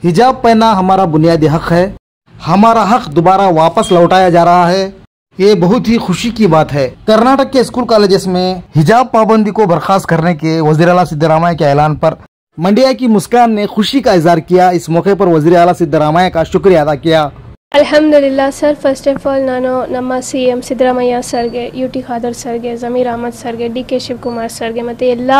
हिजाब पहनना हमारा बुनियादी हक है। हमारा हक दोबारा वापस लौटाया जा रहा है। ये बहुत ही खुशी की बात है। कर्नाटक के स्कूल कॉलेजेस में हिजाब पाबंदी को बर्खास्त करने के वज़ीर आला सिद्धरामैया के ऐलान पर मंडिया की मुस्कान ने खुशी का इजहार किया। इस मौके पर वज़ीर आला सिद्धरामैया का शुक्रिया अदा किया। अल्हम्दुलिल्लाह सर, फर्स्ट ऑफ ऑल ನಾನು ನಮ್ಮ CM ಸಿದ್ದರಾಮಯ್ಯ ಸರ್ಗೆ, UT ಖಾದರ್ ಸರ್ಗೆ, ಜಮೀರ್ ಅಹಮದ್ ಸರ್ಗೆ, DK ಶಿವಕುಮಾರ್ ಸರ್ಗೆ ಮತ್ತು ಎಲ್ಲ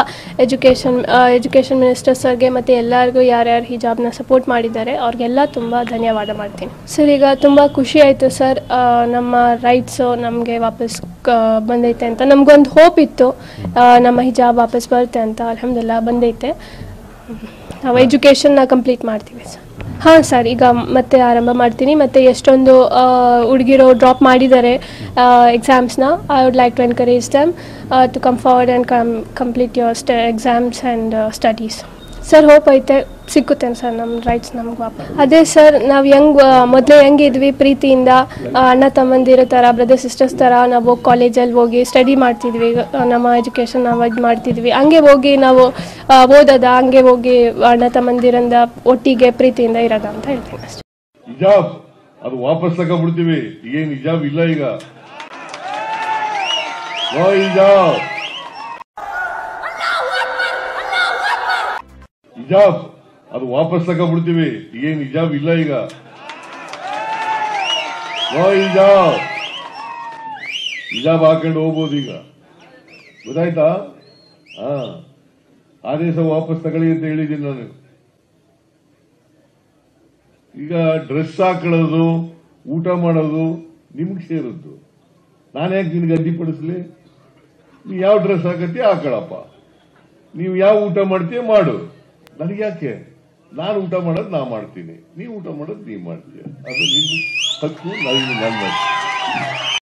ಎಜುಕೇಷನ್ ಮಿನಿಸ್ಟರ್ ಸರ್ಗೆ ಮತ್ತು ಎಲ್ಲರಿಗೂ ಯಾರ್ಯಾರು ಹಿಜಾಬ್ನ ಸಪೋರ್ಟ್ ಮಾಡಿದ್ದಾರೆ ಅವ್ರಿಗೆಲ್ಲ ತುಂಬ ಧನ್ಯವಾದ ಮಾಡ್ತೀನಿ ಸರ್. ಈಗ ತುಂಬ ಖುಷಿ ಆಯಿತು ಸರ್, ನಮ್ಮ ರೈಟ್ಸು ನಮಗೆ ವಾಪಸ್ ಬಂದೈತೆ ಅಂತ. ನಮಗೊಂದು ಹೋಪ್ ಇತ್ತು ನಮ್ಮ ಹಿಜಾಬ್ ವಾಪಸ್ ಬರುತ್ತೆ ಅಂತ. ಅಲ್ಹಮ್ದುಲಿಲ್ಲಾಹ್ ಬಂದೈತೆ. ನಾವು ಎಜುಕೇಷನ್ನ ಕಂಪ್ಲೀಟ್ ಮಾಡ್ತೀವಿ ಸರ್. ಹಾಂ ಸರ್, ಈಗ ಮತ್ತೆ ಆರಂಭ ಮಾಡ್ತೀನಿ. ಮತ್ತು ಎಷ್ಟೊಂದು ಹುಡುಗಿರು ಡ್ರಾಪ್ ಮಾಡಿದ್ದಾರೆ ಎಕ್ಸಾಮ್ಸ್ನ. I would like to encourage them to come forward and complete your exams and studies. Sir hope ಐತೆ ಸಿಕ್ಕುತ್ತೆ ಸರ್ ನಮ್ಮ ರೈಟ್ಸ್ ನಮ್ಗೆ ವಾಪಸ್. ಅದೇ ಸರ್, ನಾವು ಮೊದಲೇ ಹೆಂಗಿದ್ವಿ ಪ್ರೀತಿಯಿಂದ ಅಣ್ಣ ತಮ್ಮಂದಿರ ಥರ, ಬ್ರದರ್ ಸಿಸ್ಟರ್ಸ್ ಥರ ನಾವು ಕಾಲೇಜಲ್ಲಿ ಹೋಗಿ ಸ್ಟಡಿ ಮಾಡ್ತಿದ್ವಿ, ನಮ್ಮ ಎಜುಕೇಷನ್ ನಾವು ಇದು ಮಾಡ್ತಿದ್ವಿ. ಹಂಗೆ ಹೋಗಿ ನಾವು ಓದೋದ, ಹಂಗೆ ಹೋಗಿ ಅಣ್ಣ ತಮ್ಮಂದಿರಿಂದ ಒಟ್ಟಿಗೆ ಪ್ರೀತಿಯಿಂದ ಇರೋದ ಅಂತ ಹೇಳ್ತೀನಿ ಅಷ್ಟೇ. ಹಿಜಾಬ್ ಅದು ವಾಪಸ್ ತಗೊಂಡ್ಬಿಡ್ತೀವಿ. ಏನು ಹಿಜಾಬ್ ಇಲ್ಲ ಈಗ. ಹಿಜಾಬ್ ಅದು ವಾಪಸ್ ತಗೊಂಡ್ಬಿಡ್ತೀವಿ. ಏನು ಹಿಜಾಬ್ ಇಲ್ಲ ಈಗ. ಹಿಜಾಬ್ ಹಾಕೊಂಡು ಹೋಗ್ಬೋದು ಈಗ. ಗೊತ್ತಾಯ್ತಾ? ಆದೇಶ ವಾಪಸ್ ತಗೊಳ್ಳಿ ಅಂತ ಹೇಳಿದ್ದೀನಿ ನಾನು. ಈಗ ಡ್ರೆಸ್ ಹಾಕೊಳ್ಳೋದು, ಊಟ ಮಾಡೋದು ನಿಮ್ಗೆ ಸೇರಿದ್ದು. ನಾನ್ಯಾಕೆ ನಿನ್ಗೆ ಅಡ್ಡಿಪಡಿಸ್ಲಿ? ನೀವು ಯಾವ ಡ್ರೆಸ್ ಹಾಕತ್ತೀಯ ಹಾಕೊಳ್ಳಪ್ಪ, ನೀವು ಯಾವ ಊಟ ಮಾಡ್ತೀಯ ಮಾಡು. ನನಗೆ ಯಾಕೆ? ನಾನು ಊಟ ಮಾಡೋದು ನಾ ಮಾಡ್ತೀನಿ, ನೀವು ಊಟ ಮಾಡೋದು ನೀವು ಮಾಡ್ತೀಯ. ಅದು ನಿನ್ನ ಹಕ್ಕು, ನನ್ನ